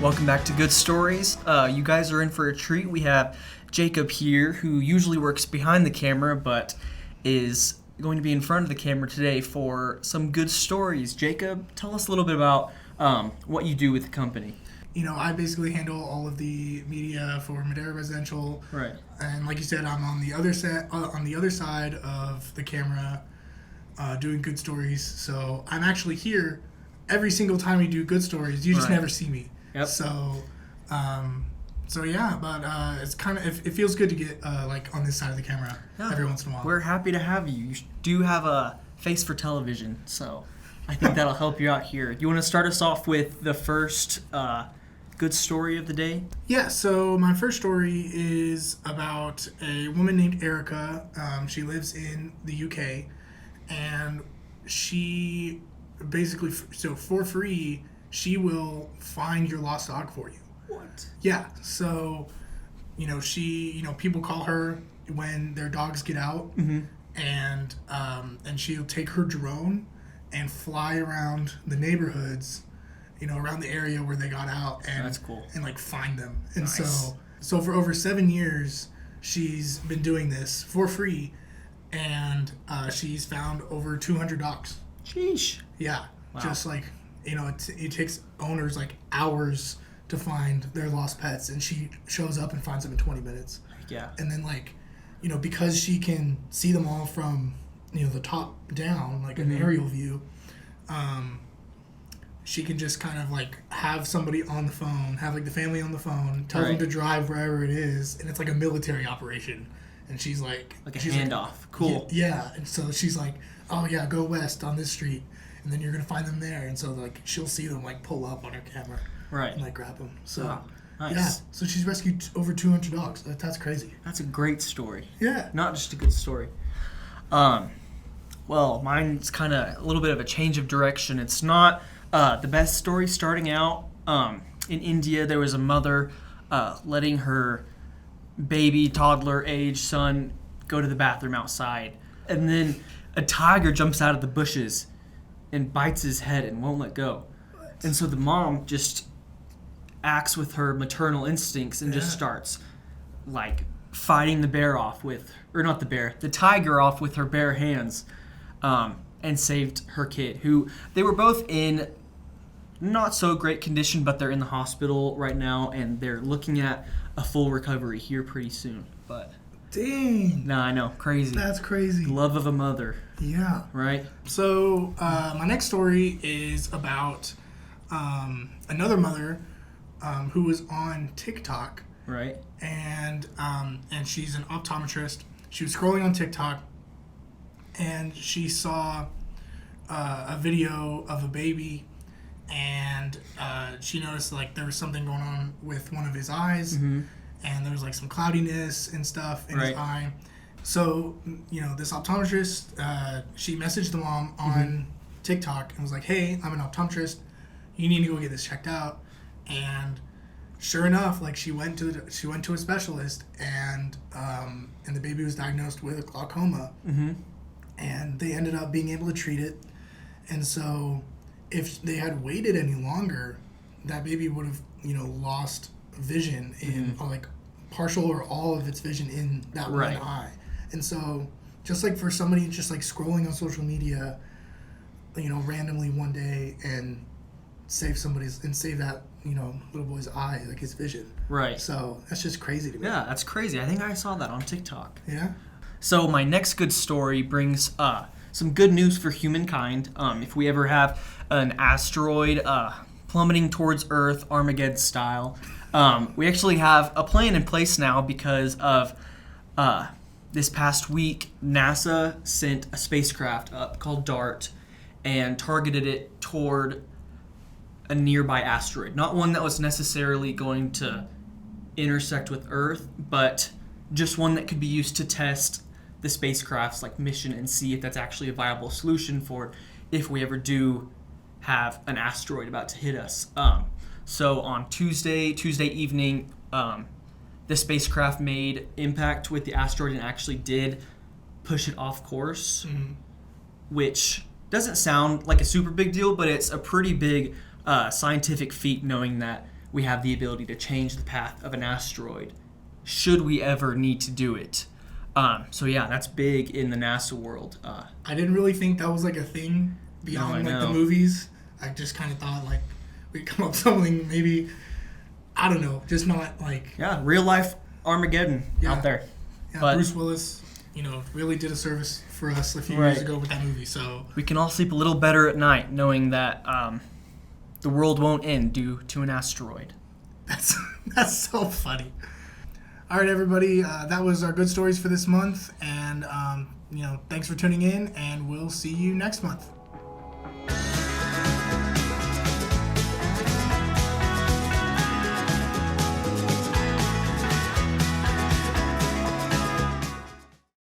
welcome back to Good Stories. You guys are in for a treat. We have Jacob here, who usually works behind the camera, but is going to be in front of the camera today for some good stories. Jacob, tell us a little bit about what you do with the company. You know, I basically handle all of the media for Madera Residential. Right. And like you said, I'm on the other side of the camera, doing Good Stories. So I'm actually here every single time we do Good Stories. You just never see me. Yep. So yeah, but it's kind of it feels good to get like on this side of the camera every once in a while. We're happy to have you. You do have a face for television, so I think that'll help you out here. You want to start us off with the first good story of the day? Yeah, so my first story is about a woman named Erica. She lives in the UK, and she basically, so for free, she will find your lost dog for you. What? Yeah, so, people call her when their dogs get out, and she'll take her drone and fly around the neighborhoods, around the area where they got out, and that's cool. And like find them. And nice. so for over 7 years, she's been doing this for free, and she's found over 200 dogs. Sheesh. Yeah, wow. Just like it takes owners like hours to find their lost pets, and she shows up and finds them in 20 minutes. Yeah. And then because she can see them all from the top down, like an aerial view. She can just kind of like have somebody on the phone, have like the family on the phone, tell them to drive wherever it is, and it's like a military operation. And she's like a handoff. Cool. Yeah. And so she's like, oh yeah, go west on this street, and then you're gonna find them there. And so like she'll see them like pull up on her camera, right, and like grab them. So nice. Yeah, so she's rescued over 200 dogs. That's crazy. That's a great story. Yeah. Not just a good story. Well, mine's kind of a little bit of a change of direction. It's not the best story starting out. In India, there was a mother letting her baby, toddler age son go to the bathroom outside. And then a tiger jumps out of the bushes and bites his head and won't let go. What? And so the mom just acts with her maternal instincts and just starts like fighting the tiger off with her bare hands, and saved her kid, who they were both in not so great condition, but they're in the hospital right now and they're looking at a full recovery here pretty soon. But dang. Nah, I know, crazy. That's crazy. Love of a mother. Yeah. Right? So my next story is about another mother who was on TikTok. Right. And she's an optometrist. She was scrolling on TikTok, and she saw a video of a baby, and she noticed like there was something going on with one of his eyes, and there was like some cloudiness and stuff in his eye. So this optometrist, she messaged the mom on TikTok and was like, "Hey, I'm an optometrist. You need to go get this checked out." And sure enough, like she went to a specialist, and the baby was diagnosed with glaucoma, and they ended up being able to treat it. And so, if they had waited any longer, that baby would have lost vision in like partial or all of its vision in that one eye. And so, just like for somebody just like scrolling on social media, randomly one day and save that little boy's eye, like his vision. Right. So that's just crazy to me. Yeah, that's crazy. I think I saw that on TikTok. Yeah. So my next good story brings some good news for humankind. If we ever have an asteroid plummeting towards Earth, Armageddon style, we actually have a plan in place now because of this past week, NASA sent a spacecraft up called DART and targeted it toward a nearby asteroid. Not one that was necessarily going to intersect with Earth, but just one that could be used to test the spacecraft's like mission and see if that's actually a viable solution for if we ever do have an asteroid about to hit us. So on Tuesday evening, the spacecraft made impact with the asteroid and actually did push it off course, which doesn't sound like a super big deal, but it's a pretty big scientific feat knowing that we have the ability to change the path of an asteroid should we ever need to do it. So yeah, that's big in the NASA world. I didn't really think that was like a thing beyond like the movies. I just kind of thought like we'd come up with something maybe, I don't know, just not like... Yeah, real life Armageddon out there. Yeah, but Bruce Willis, really did a service for us a few years ago with that movie. So we can all sleep a little better at night knowing that the world won't end due to an asteroid. That's so funny. All right, everybody, that was our good stories for this month, and thanks for tuning in, and we'll see you next month.